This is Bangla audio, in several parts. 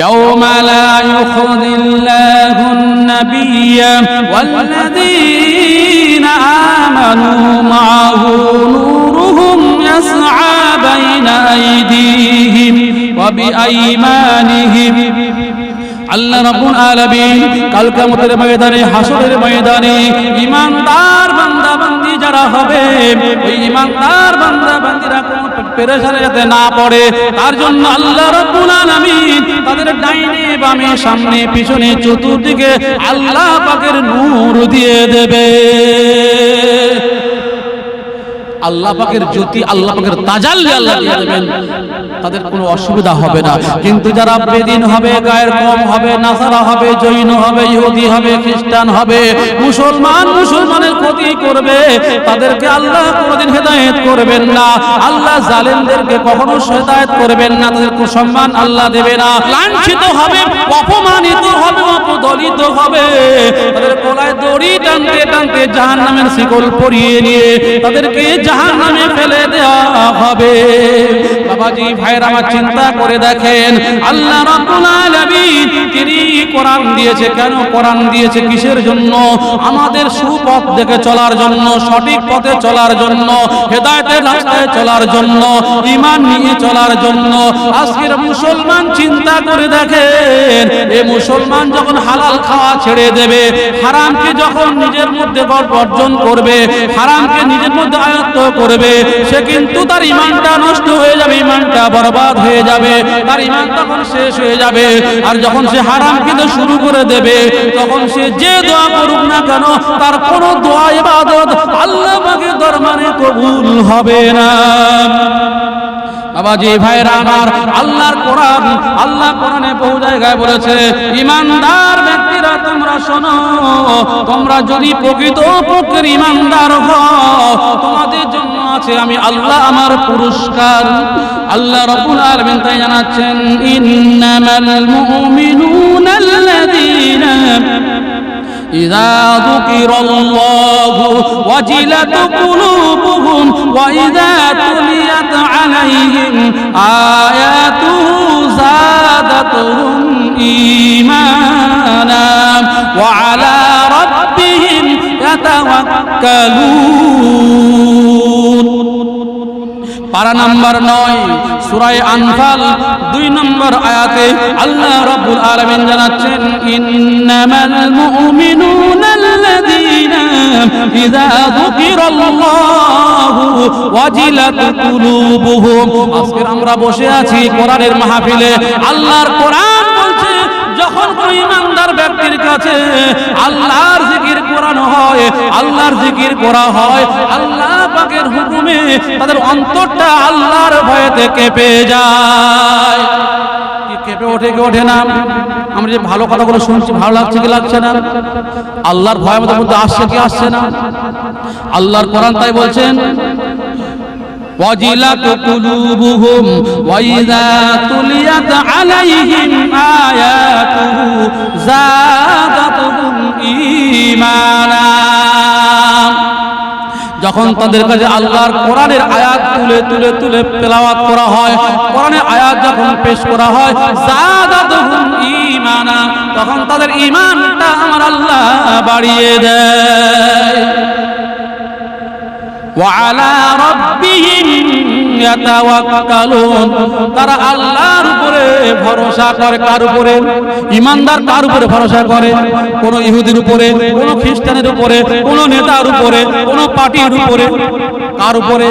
ইয়াউমা লা ইউখিযিল্লাহুন নাবিয়্যা ওয়াল্লাযীনা আমানু মা'আহু নূরুহুম ইয়াসআ বাইনা আইদিহিম ওয়া বিআইমানিহিম। আল্লাহ রাব্বুল আলামিন কাল কিয়ামতের ময়দানে, হাসরের ময়দানে ঈমানদার বান্দা বান্দি যারা হবে, ওই ঈমানদার বান্দা বান্দিরা কোনো পেরেশানি যাতে না পড়ে তার জন্য আল্লাহ রাব্বুল আলামিন তাদের ডাইনে বামে সামনে পিছনে চতুর্দিকে আল্লাহ পাকের নূর দিয়ে দেবে। আল্লাহ পাকের জ্যোতি, আল্লাহ পাকের তাজাল্লি আল্লাহ দিয়ে দেবেন, তাদের কোনো অসুবিধা হবে না। কিন্তু যারা বেদিন হবে, গায়ের কম হবে, নাসারা হবে, জৈন হবে, ইহুদি হবে, খ্রিস্টান হবে, মুসলমানের ক্ষতি করবে, তাদেরকে আল্লাহ কোনোদিন হেদায়েত করবেন না। আল্লাহ জালেমদেরকে কখনো হেদায়েত করবেন না, তাদেরকে সম্মান আল্লাহ দেবে না। লাঞ্ছিত হবে, অপমানিত হবে, অপদলিত হবে, তাদের গলায় দড়ি টানতে টানতে জাহান্নামের শিকল পরিয়ে নিয়ে তাদেরকে জাহান্নামে ফেলে দেওয়া হবে। বাবাজি ভাইরা আমার চিন্তা করে দেখেন, আল্লাহ রাব্বুল আলামিন তিনি কোরআন দিয়েছে। কেন কোরআন দিয়েছে? কিসের জন্য? আমাদের সুপথ দেখে চলার জন্য, সঠিক পথে চলার জন্য, হেদায়েতের রাস্তায় চলার জন্য, ঈমান নিয়ে চলার জন্য। আজকের মুসলমান চিন্তা করে দেখেন, এই মুসলমান যখন হালাল খাওয়া ছেড়ে দেবে, হারামকে যখন নিজের মধ্যে বর্জন করবে, হারামকে নিজের মধ্যে আয়ত্ত করবে, সে কিন্তু তার ঈমানটা নষ্ট হয়ে যাবে, ঈমানটা বরবাদ হয়ে যাবে, তার ঈমান তখন শেষ হয়ে যাবে। আর যখন সে হারাম খেতে শুরু করে দেবে, তখন সে যে দোয়া করুক না কেন, তার কোনো দোয়া ইবাদত আল্লাহ পাকের দরবারে কবুল হবে না। বাবাজি ভাইরা আমার, আল্লাহর কোরআন, আল্লাহ কোরআনে বহু জায়গায় বলেছে, ঈমানদার ব্যক্তিরা তোমরা শোনো, তোমরা যদি প্রকৃত পক্ষের ঈমানদার হও, তোমাদের জন্য আছে আমি আল্লাহ আমার পুরস্কার। আল্লাহ রাব্বুল আলামিন তাই জানাচ্ছেন, ইন্নামাল মুমিনুনা আল্লাযীনা ইযা যুকিরাল্লাহু ওয়াজিলাত কুলুবুহুম ওয়া ইযা তুলিয়াত আলাইহিম আয়াতুহু যাদাতুহুম ঈমানা ওয়া আলা রাব্বিহিম ইয়াতাওয়াক্কালুন। পারা নাম্বার 9 সূরা আনফাল 2 নম্বর আয়াতে আল্লাহ রাব্বুল আলামিন জানাচ্ছেন, ইন্নামাল মুমিনুনা আল্লাযীনা ইযা যুকিরাল্লাহু ওয়াজিলাত কুলুবুহুম। আজকে আমরা বসে আছি কোরআনের মাহফিলে, আল্লাহর কোরআন বলছে, যখন কোন ঈমানদার ব্যক্তির কাছে আল্লাহর জিকির কোরআন হয়, আল্লাহর জিকির করা হয়, আল্লাহ পাকের হুকুমে তাদের অন্তরটা আল্লাহর ভয়েতে কেঁপে যায়। কি কেঁপে ওঠে কি ওঠে না? আমরা যে ভালো কথাগুলো শুনছি, ভালো লাগছে কি লাগছে না? আল্লাহর ভয় আমাদের মধ্যে আসছে কি আসছে না? আল্লাহর কোরআন তাই বলছেন, ওয়াজিলাত কুলুবুহুম ওয়া ইযা তুলিয়াত আলাইহিম আয়াতুহু যাদাতুহুম ঈমানা। যখন তাদের কাছে আল্লাহর কোরআনের আয়াত তুলে তুলে তুলে তেলাওয়াত করা হয়, কোরআনের আয়াত যখন পেশ করা হয়, যাদাতুহুম ঈমানা, তখন তাদের ঈমানটা আমার আল্লাহ বাড়িয়ে দেয়। ওয়া আলা রাব্বিহিম ইয়াতাওয়াক্কালুন, তারা আল্লাহর উপরে ভরসা করে। কার উপরে? ঈমানদার কার উপরে ভরসা করে? কোন ইহুদির উপরে, কোন খ্রিস্টানের উপরে, কোন নেতার উপরে, কোন পার্টির উপরে? কার উপরে?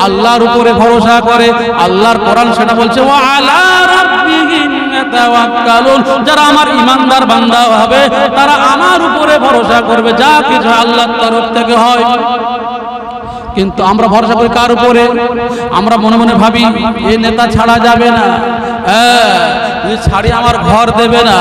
আল্লাহর উপরে ভরসা করে। আল্লাহর কোরআন সেটা বলছে, ওয়া আলা রাব্বিহিম ইয়াতাওয়াক্কালুন, যারা আমার ঈমানদার বান্দা হবে, তারা আমার উপরে ভরসা করবে, যা কিছু আল্লাহর তরফ থেকে হয়। কিন্তু আমরা ভরসা করি কার উপরে? আমরা মনে মনে ভাবি, এই নেতা ছাড়া যাবে না, ছাড়ি আমার ঘর দেবে না,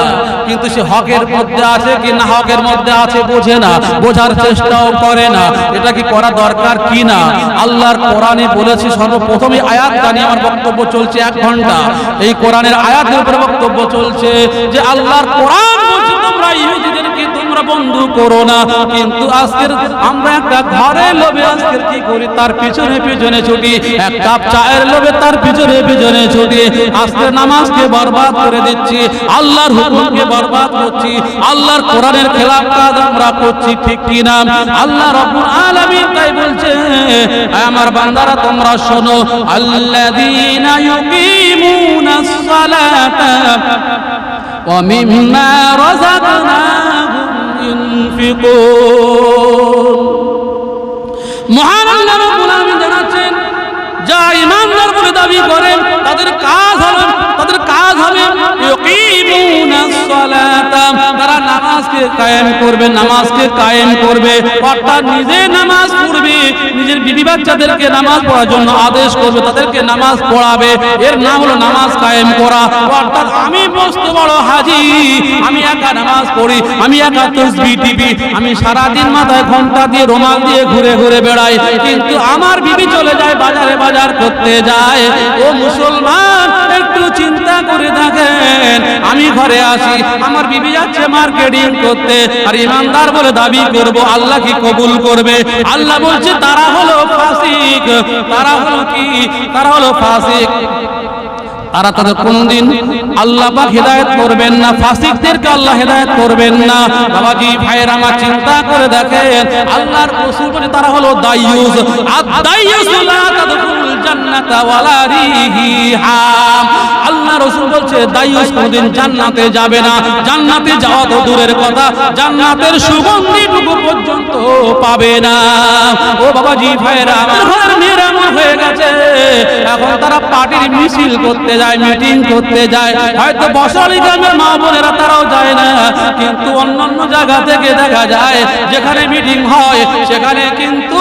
কিন্তু সে হকের মধ্যে আছে কি না হকের মধ্যে আছে বোঝে না, বোঝার চেষ্টাও করে না, এটা কি করা দরকার কি না। আল্লাহর কোরআনে বলেছি, সর্বপ্রথমে আয়াতটা নিয়ে আমার বক্তব্য চলছে 1 ঘন্টা। এই কোরআনের আয়াতের উপরে বক্তব্য চলছে যে আল্লাহর কোরআন বলছে, তোমরা ইহুদিদেরকে তোমরা তোমরা বন্ধু করো না। কিন্তু আজকের আমরা একটা ঘরের লোভে আজকের কি করি, তার পিছনে পিছনে ছুটি, এক কাপ চায়ের লোভে তার পিছনে পিছনে ছুটি, আজকের নামাজকে বরবাদ করে দিচ্ছি, আল্লাহর হুকুমকে বরবাদ করছি, আল্লাহর কোরআনের খেলাফ কাজ আমরা করছি, ঠিক কি না? আল্লাহ রাব্বুল আলামিন তাই বলছে, আমার বান্দারা তোমরা শোনো, আল্লাযীনা ইউকিমুনাস সালাতা ওয়া মিম্মা রাযাকনাহুম ইউনফিকুন। মহান আল্লাহ রাব্বুল আলামিন জানাচ্ছেন, যা ঈমানদার বলে দাবি করেন তাদের কাজ হবে ইউকিমুনাস সালাতা, তারা নামাজকে কায়েম করবে, নামাজকে কায়েম করবে, অর্থাৎ নিজে নামাজ পড়বে, নিজের বিবি বাচ্চাদেরকে নামাজ পড়ার জন্য আদেশ করবে, তাদেরকে নামাজ পড়াবে, এর নাম হলো নামাজ কায়েম করা। অর্থাৎ আমি মস্ত বড় হাজি, আমি একা নামাজ পড়ি, আমি একা তাসবিহ টিপি, আমি সারাদিন মাথায় ঘন্টা দিয়ে রুমাল দিয়ে ঘুরে ঘুরে বেড়াই, কিন্তু আমার বিবি চলে যায় বাজারে বাজার করতে যায়। ও মুসলমান, একটু চিন্তা করে দেখেন, আমি ঘরে আসি, আমার বিবি যাচ্ছে মার্কেটিং করতে, আর ইমানদার বলে দাবি করব, আল্লাহ কি কবুল করবে? আল্লাহ বলছে তারা হলো ফাসিক। তারা হলো কি? তারা হলো ফাসিক। তারা তাদের কোনদিন আল্লাহ পাক হেদায়েত করবেন না, ফাসিকদেরকে আল্লাহ হেদায়েত করবেন না। বাবাজি ভাইয়েরা আমার চিন্তা করে দেখেন, আল্লাহর রাসূল বলে তারা হলো দাইয়ুস। আদ-দাইয়ুস লা তাদখুলুল জান্নাতা ওয়ালা রিহা। আল্লাহ রাসূল বলছে দাইয়ুস কোনদিন জান্নাতে যাবে না, জান্নাতে যাওয়া তো দূরের কথা, জান্নাতের সুগন্ধিটুকু পর্যন্ত পাবে না। ও বাবাজি ভাইয়েরা, আমার ঘরের মেয়েরা হয়ে গেছে, এখন তারা পার্টির মিছিল করতে যায়, মিটিং করতে যায়, হয়তো বসালি গ্রামের মা বোনেরা তারাও যায় না, কিন্তু অন্যান্য জায়গা থেকে দেখা যায় যেখানে মিটিং হয় সেখানে কিন্তু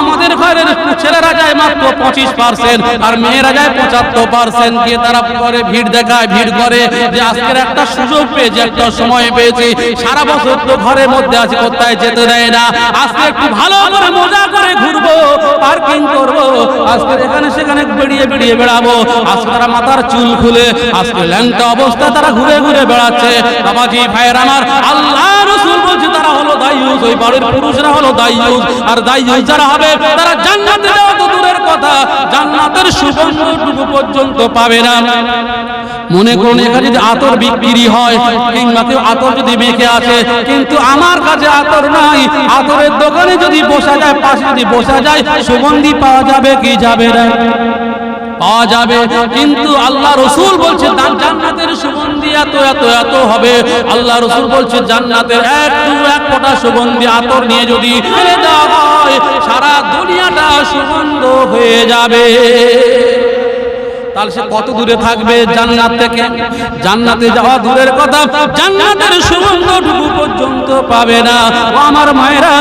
আমাদের ঘরের ছেলেরা যায় মাত্র 25% আর মেয়েরা যায় 75% গিয়ে তারা পরে ভিড় দেখায়, ভিড় করে যে আজকের একটা সুযোগ পেয়েছি, একটা সময় পেয়েছি, সারা বছর তো ঘরের মধ্যে আছে, কোথায় যেতে দেয় না, আজকে একটু ভালো করে মজা করে ঘুরবো, পার্কিং করবো, আজকে এখানে সেখানে বেরিয়ে বেরিয়ে বেড়াবো। আজকে তারা মাথার চুল খুলে আজকে ল্যাংটা অবস্থায় তারা ঘুরে ঘুরে বেড়াচ্ছে। বাবাজি ভাইয়ের আমার, আল্লাহ রাসূল বলছে তারা হলো দাইয়ুস, ওই বাড়ির পুরুষরা হলো দাইয়ুস। আর দাইয়ুস যারা হবে তারা জান্নাতে যাওয়া তো দূরের কথা, জান্নাতের সুগন্ধটুকু পর্যন্ত পাবে না। মনে করুন এখানে যদি আতর বিক্রি হয় কিংবা কেউ আতর যদি মেখে আছে, কিন্তু আমার কাছে আতর নাই, আতরের দোকানে যদি বসা যায়, পাশে যদি বসা যায়, সুগন্ধি পাওয়া যাবে কি যাবে না? পাওয়া যাবে। কিন্তু আল্লাহ রাসূল বলছে জান্নাতের সুগন্ধি এত এত এত হবে। আল্লাহ রাসূল বলছে জান্নাতের এক ফোঁটা সুগন্ধি আতর নিয়ে যদি ফেলে দেওয়া হয়, সারা দুনিয়াটা সুগন্ধ হয়ে যাবে। তাহলে সে কত দূরে থাকবে জান্নাত থেকে? জান্নাতে যাওয়া দূরের কথা, জান্নাতের সুগন্ধটুকু পর্যন্ত পাবে না। ও আমার মায়েরা,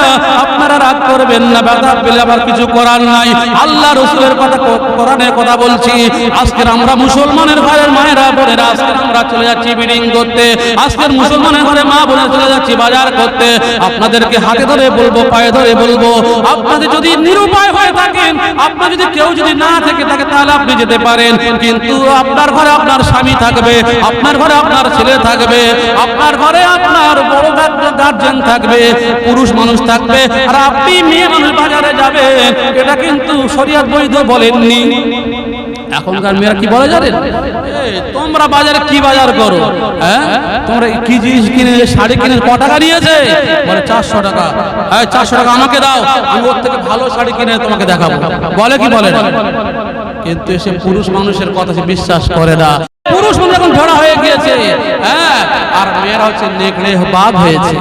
আপনারা রাগ করবেন না, ব্যথা পেলে আবার কিছু করার নাই। আল্লাহ রাসূলের কথা, কোরআনের কথা বলছি। আজকের আমরা মুসলমানের ঘরের মায়েরা বোনেরা, আজকে আমরা চলে যাচ্ছি মিটিং করতে, আজকের মুসলমানের ঘরে মা বোনেরা চলে যাচ্ছি বাজার করতে। আপনাদেরকে হাতে ধরে বলবো, পায়ে ধরে বলবো, আপনাদের যদি নিরুপায় হয়ে থাকেন, আপনার যদি কেউ যদি না থেকে থাকে, তাহলে আপনি যেতে পারেন, কিন্তু আপনার ঘরে আপনার স্বামী থাকবে, আপনার ঘরে আপনার ছেলে থাকবে, আপনার ঘরে আপনার বড় গার্জেন থাকবে, পুরুষ মানুষ থাকবে, আর আপনি মেয়ে মানুষ বাজারে যাবেন, এটা কিন্তু শরীয়ত বৈধ বলেননি। এখনকার মেয়েরা কি বলে জানেন? তোমরা বাজারে কি বাজার করো? হ্যাঁ, তোমরা কি জিনিস কিনে, শাড়ি কিনে ক টাকা নিয়েছে? বলে 400 টাকা। হ্যাঁ, 400 টাকা আমাকে দাও, আমি ওর থেকে ভালো শাড়ি কিনে তোমাকে দেখাবো। বলে কি বলে না? কিন্তু এসে পুরুষ মানুষের কথা সে বিশ্বাস করে না। পুরুষ মানুষ এখন ধরা হয়ে গিয়েছে, হ্যাঁ, আর মেয়েরা হচ্ছে নেকড়ে বাপ হয়েছে।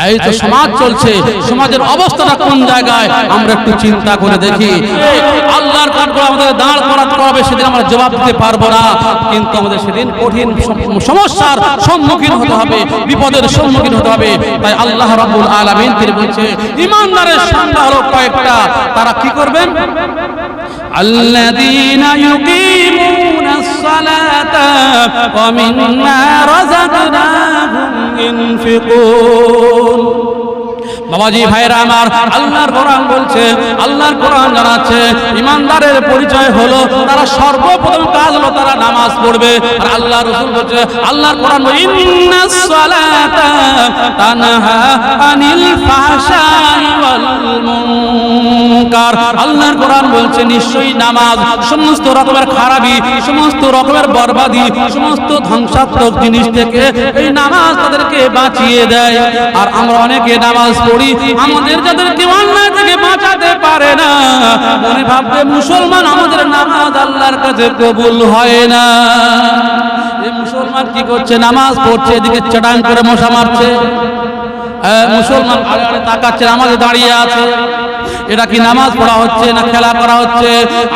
এই তো সমাজ চলছে, সমাজের অবস্থাটা কোন জায়গায় আমরা একটু চিন্তা করে দেখি। আল্লাহর কাঠগড়ায় আমাদের দাঁড় করাতে হবে, সেদিন আমরা জবাব দিতে পারবো না, কিন্তু আমাদের সেদিন কঠিন সমস্যার সম্মুখীন হতে হবে, বিপদের সম্মুখীন হতে হবে। তাই আল্লাহ রাব্বুল আলামিন তিনি বলছে ঈমানদারের সংজ্ঞা হলো কয়েকটা। তারা কি করবেন? আল্লাযীনা ইউকিমুনাস সালাতা ওয়া মিম্মা রাযাকনাহুম ইউনফিকুন। বাবাজি ভাইরা আমার, আল্লাহর কোরআন বলছে, আল্লাহর কোরআন জানাচ্ছে ইমানদারের পরিচয় হলো তারা সর্বপ্রথম কাজ হলো তারা নামাজ পড়বে। আর আল্লাহ রাসূল বলছে, আল্লাহর কোরআন ইন্নাস সালাতা তানহা আনিল ফাহশাই ওয়াল মুনকার। আল্লাহর কোরআন বলছে নিশ্চয়ই নামাজ সমস্ত রকমের খারাপি, সমস্ত রকমের বরবাদি, সমস্ত ধ্বংসাত্মক জিনিস থেকে এই নামাজ তাদেরকে বাঁচিয়ে দেয়। আর আমরা অনেকে নামাজ পড়ি, আমাদের যাদেরকে অন্যায় থেকে বাঁচাতে পারে না, মনে ভাববে মুসলমান, আমাদের নামাজ আল্লাহর কাছে কবুল হয় না। এই মুসলমান কি করছে? নামাজ পড়ছে, এদিকে চটাং করে মশা মারছে। মুসলমান আড়ে আড়ে তাকাচ্ছে, নামাজে দাঁড়িয়ে আছে। এটা কি নামাজ পড়া হচ্ছে না খেলা করা হচ্ছে?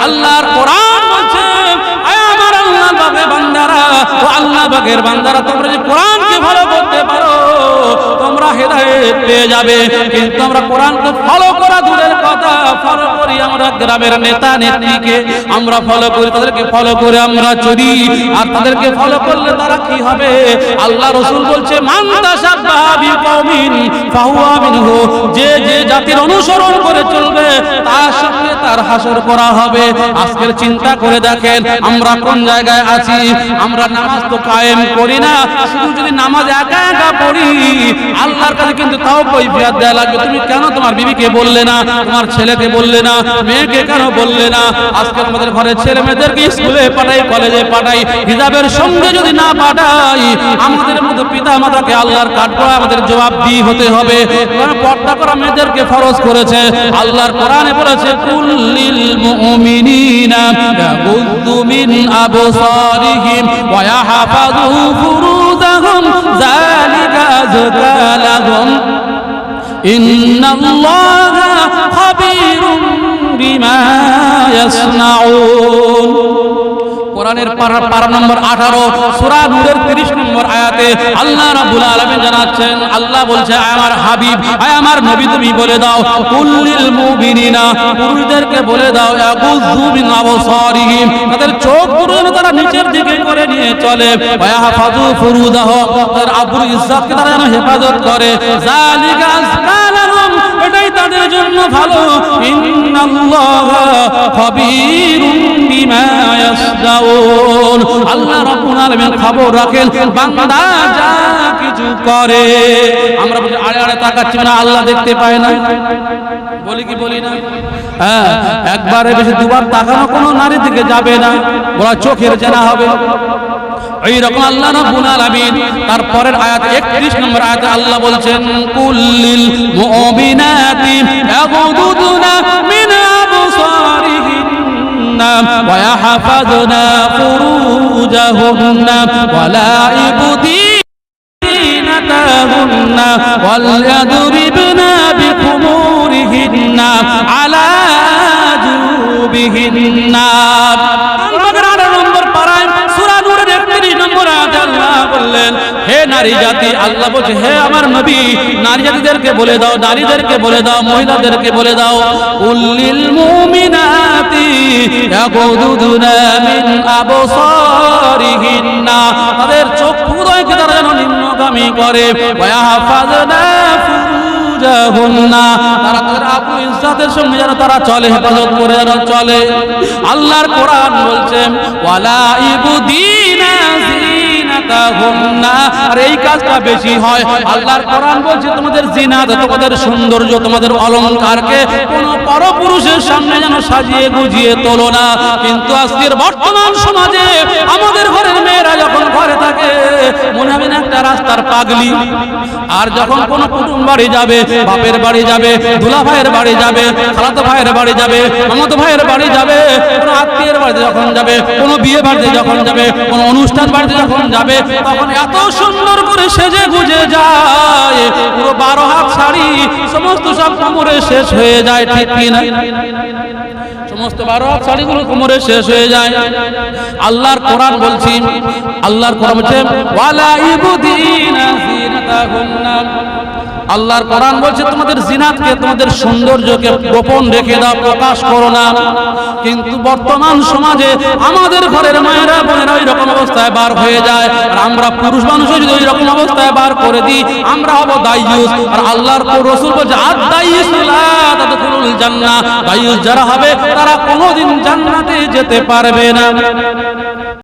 আল্লাহর কোরআন বলছে, আমার আল্লাহ পাকের বান্দারা, ও আল্লাহ পাকের বান্দারা, তোমরা যে কোরআনকে ফলো করতে পারো তোমরা হেদায়েত পেয়ে যাবে। কিন্তু আমরা কোরআনকে ফলো করা দূরের কথা, ফলো করি আমরা গ্রামের নেতা নেত্রীকে, আমরা ফলো করি, তাদেরকে ফলো করে আমরা চলি। আর তাদেরকে ফলো করলে তারা কি হবে? আল্লাহ রাসূল বলছে, মান তাশাব্বাহা বিকওমিন ফাহুয়া মিনহু, যে যে জাতির অনুসরণ করে চলবে তার সঙ্গে তার হাসর করা হবে। আজকের চিন্তা করে দেখেন আমরা কোন জায়গায় আছি। আমরা নামাজ তো কায়েম করি না, শুধু যদি নামাজ একা একা পড়ি আল্লাহর কাছে কিন্তু তাও কৈফিয়ত দেয়া লাগবে। তুমি কেন তোমার বিবিকে বললে না, তোমার ছেলেকে বললে না, মেয়েকে কেন বললে না? আজকে আমাদের ঘরে ছেলে মেয়েদেরকে স্কুলে পাঠাই, কলেজে পাঠাই, হিজাবের সঙ্গে যদি না পাঠাই, আমাদের মতো পিতা মাতাকে আল্লাহর কাঠগড়ায় আমাদের জবাবদিহি হতে হবে। কারণ পর্দা করা মেয়েদেরকে ফরজ করেছে। আল্লাহর কোরআনে বলেছে, কুল্লিল মুমিনিনা ইয়াগুদ্দু মিন আবসারিহিম ওয়া ইয়াহফাযু ফুরুজাহুম যালিকা আযকা লাহুম ইন্নাল্লাহা খাবীরুম বিমা ইয়াসনাউন। কোরআনের পারা নম্বর 18 সূরা নূরের 30 নম্বর আয়াতে আল্লাহ রাব্বুল আলামিন জানাচ্ছেন, আল্লাহ বলছে, আমার হাবিব, আমার নবী, তুমি বলে দাও, কুল্লিল মুমিনিনা, পুরুষদেরকে বলে দাও, ইয়াগুযু মিন আবসারিহিম, তাদের চোখ দুটো তারা নিচের দিকে করে নিয়ে চলে, ওয়া ইয়াহফাযু ফুরুজাহুম, তাদের আব্রু ইজ্জতকে তারা যেন হেফাজত করে, যালিকা আযকা লাহুম, এটাই তাদের জন্য ভালো, ইন্নাল্লাহা খাবীরুম বিমা ইয়াসনাউন। আল্লাহ রাব্বুল আলামিন খবর রাখেন বান্দা যা কিছু করে। আমরা আড়ে আড়ে তাকাচ্ছি না, আল্লাহ দেখতে পায় না? বলি কি বলি না? হ্যাঁ, একবারে বেশি দুবার তাকানো কোনো নারী দিকে যাবে না, ওরা চোখের জেনা হবে। এইরকম আল্লাহ রাব্বুল আলামিন তার পরের আয়াত 31 নম্বর আয়াতে আল্লাহ বলছেন, কুল্লিল মুমিনাতি ইয়াগুদুনা মিন আবসারিহিন্না ওয়া ইয়াহফাযনা ফুরুজাহুন্না ওয়া লা ইবদিনাতাহুন্না ওয়াল ইয়াদরিবনা বিখুমুরিহিন্না আলা জুবিহিন্না। হে নারী জাতি, আল্লাহ বলছে, হে আমার নবী, নারী জাতিদেরকে বলে দাও, নারীদেরকে বলে দাও, মহিলাদেরকে বলে দাও, কুল্লিল মুমিনাতি ইয়াগুদুনা মিন আবসারিহিন্না, তাদের চক্ষুদ্বয়কে তারা যেন নিম্নগামী করে, ওয়া ইয়াহফাযনা ফুরুজাহুন্না, তারা তাদের আব্রু ইজ্জতের সঙ্গে যেন তারা চলে, হেফাজত করে যেন চলে। আল্লাহর কোরআন বলছে, ওয়ালা ইবদিনা আর এই কাজটা বেশি হয়। আল্লাহর কোরআন বলছে, তোমাদের জিনাত, তোমাদের সৌন্দর্য, তোমাদের অলংকারকে কোন পরপুরুষের সামনে যেন সাজিয়ে গুজিয়ে তোলো না। কিন্তু আজকের বর্তমান সমাজে আমাদের ঘরের মেয়েরা যখন ঘরে থাকে মনে হবে না একটা রাস্তার পাগলি। আর যখন কোনো কুটুম বাড়ি যাবে, বাপের বাড়ি যাবে, দুলা ভাইয়ের বাড়ি যাবে, খালাতো ভাইয়ের বাড়ি যাবে, মামাতো ভাইয়ের বাড়ি যাবে, কোনো আত্মীয়ের বাড়িতে যখন যাবে, কোনো বিয়ে বাড়িতে যখন যাবে, কোনো অনুষ্ঠান বাড়িতে যখন যাবে, তখন এত সুন্দর করে সেজে গুজে যায়, পুরো 12 হাত শাড়ি সমস্ত সব কোমরে শেষ হয়ে যায়, ঠিক কি না? সমস্ত 12 হাত শাড়িগুলো কোমরে শেষ হয়ে যায়। আল্লাহর কোরআন বলছি, আল্লাহর কোরআন বলছে, ওয়ালা ইবদিনা জিনাতাহুন্না, আল্লাহর কোরআন বলছে তোমাদের জিনাতকে, তোমাদের সৌন্দর্যকে গোপন রেখে দাও, প্রকাশ করো না। কিন্তু বর্তমান সমাজে আমাদের ঘরের মায়েরা বোনেরা ওই রকম অবস্থায় বার হয়ে যায়, আর আমরা পুরুষ মানুষও যদি ওই রকম অবস্থায় বার করে দিই, আমরা হব দাইয়ুস। আর আল্লাহর রাসূল বলছে আদ-দাইয়ুস লা তাদখুলুল জান্নাহ, দাইয়ুস যারা হবে তারা কোনোদিন জান্নাতে যেতে পারবে না।